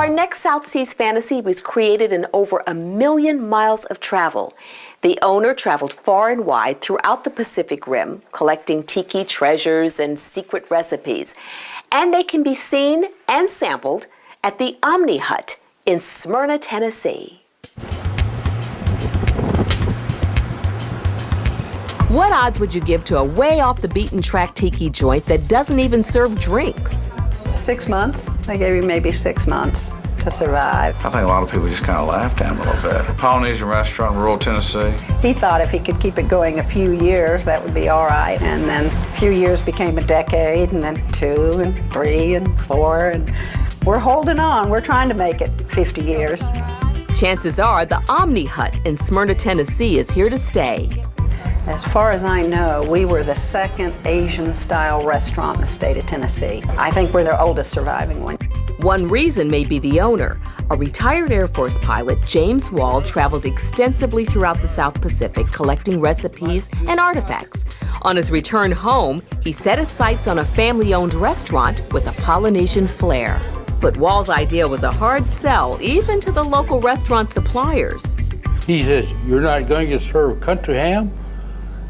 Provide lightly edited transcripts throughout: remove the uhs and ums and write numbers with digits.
Our next South Seas fantasy was created in over 1 million miles of travel. The owner traveled far and wide throughout the Pacific Rim, collecting tiki treasures and secret recipes. And they can be seen and sampled at the Omni Hut in Smyrna, Tennessee. What odds would you give to a way off the beaten track tiki joint that doesn't even serve drinks? 6 months. They gave you maybe 6 months to survive. I think a lot of people just kind of laughed at him a little bit. Polynesian restaurant in rural Tennessee. He thought if he could keep it going a few years, that would be all right. And then a few years became a decade, and then 2 and 3 and 4. And we're holding on. We're trying to make it 50 years. Chances are the Omni Hut in Smyrna, Tennessee is here to stay. As far as I know, we were the second Asian-style restaurant in the state of Tennessee. I think we're their oldest surviving one. One reason may be the owner. A retired Air Force pilot, James Wall, traveled extensively throughout the South Pacific collecting recipes and artifacts. On his return home, he set his sights on a family-owned restaurant with a Polynesian flair. But Wall's idea was a hard sell, even to the local restaurant suppliers. He says, "You're not going to serve country ham?"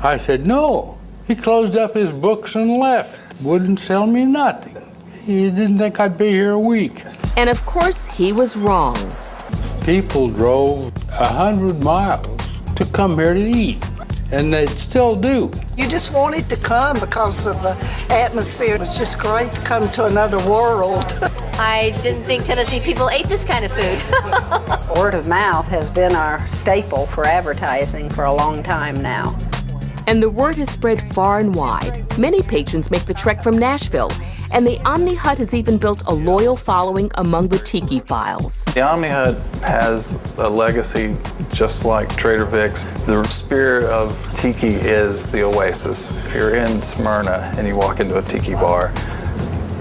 I said, "No." He closed up his books and left. Wouldn't sell me nothing. He didn't think I'd be here a week. And of course, he was wrong. People drove 100 miles to come here to eat, and they still do. You just wanted to come because of the atmosphere. It was just great to come to another world. I didn't think Tennessee people ate this kind of food. Word of mouth has been our staple for advertising for a long time now. And the word has spread far and wide. Many patrons make the trek from Nashville, and the Omni Hut has even built a loyal following among the Tiki files. The Omni Hut has a legacy just like Trader Vic's. The spirit of Tiki is the oasis. If you're in Smyrna and you walk into a Tiki bar,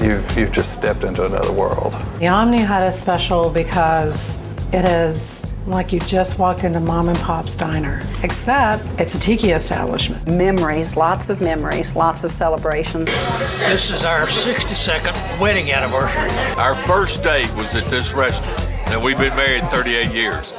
you've just stepped into another world. The Omni Hut is special because it is like you just walked into Mom and Pop's diner, except it's a tiki establishment. Memories, lots of celebrations. This is our 62nd wedding anniversary. Our first date was at this restaurant, and we've been married 38 years.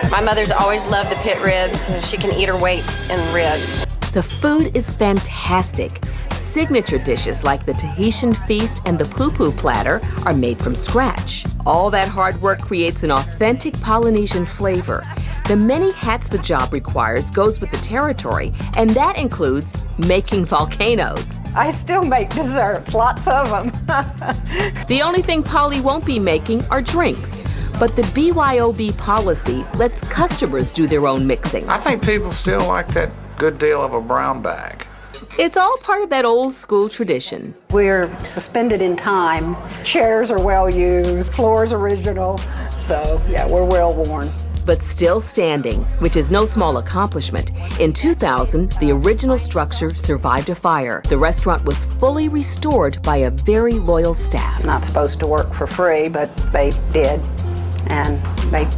My mother's always loved the pit ribs. She can eat her weight in ribs. The food is fantastic. Signature dishes like the Tahitian feast and the poo-poo platter are made from scratch. All that hard work creates an authentic Polynesian flavor. The many hats the job requires goes with the territory, and that includes making volcanoes. I still make desserts, lots of them. The only thing Polly won't be making are drinks. But the BYOB policy lets customers do their own mixing. I think people still like that good deal of a brown bag. It's all part of that old school tradition. We're suspended in time. Chairs are well used, floor's original. So, yeah, we're well worn. But still standing, which is no small accomplishment. In 2000, the original structure survived a fire. The restaurant was fully restored by a very loyal staff. Not supposed to work for free, but they did. And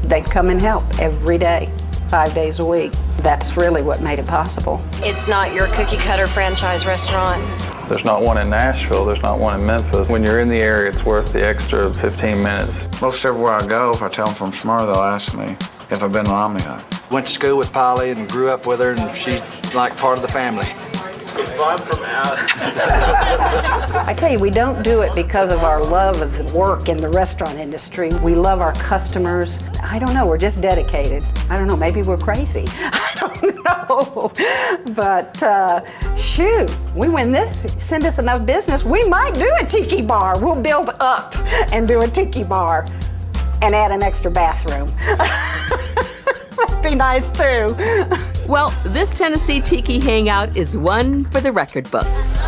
they'd come and help every day, 5 days a week. That's really what made it possible. It's not your cookie cutter franchise restaurant. There's not one in Nashville, there's not one in Memphis. When you're in the area, it's worth the extra 15 minutes. Most everywhere I go, if I tell them from Smyrna, they'll ask me if I've been to Omni Hut. Went to school with Polly and grew up with her, and she's like part of the family. I'm from out. I tell you, we don't do it because of our love of the work in the restaurant industry. We love our customers. I don't know, we're just dedicated. I don't know, maybe we're crazy. I don't know. But shoot, we win this, send us enough business, we might do a tiki bar. We'll build up and do a tiki bar and add an extra bathroom. That'd be nice too. Well, this Tennessee Tiki Hangout is one for the record books.